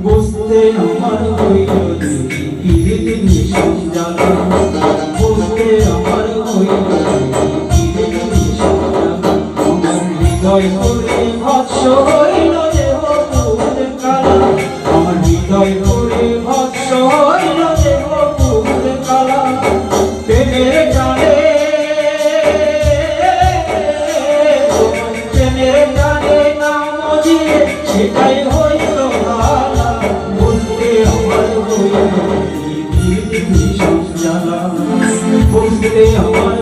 বুঝতে আমার হইল পীড়িত ভীষণ জ্বালা, বুঝতে আমার হইল পীড়িত ভীষণ জ্বালা। আমার হৃদয় করে ভৎস হইল দেহ ফুল কালা, আমার হৃদয় করে ভৎস হইল দেহ ফুল কালা। প্রেমের টানে প্রেমের টানে নাম দিয়ে সেটাই হইল ভালা, বলতে আমার হইল পীড়িত ভীষণ জ্বালা, বলতে আমার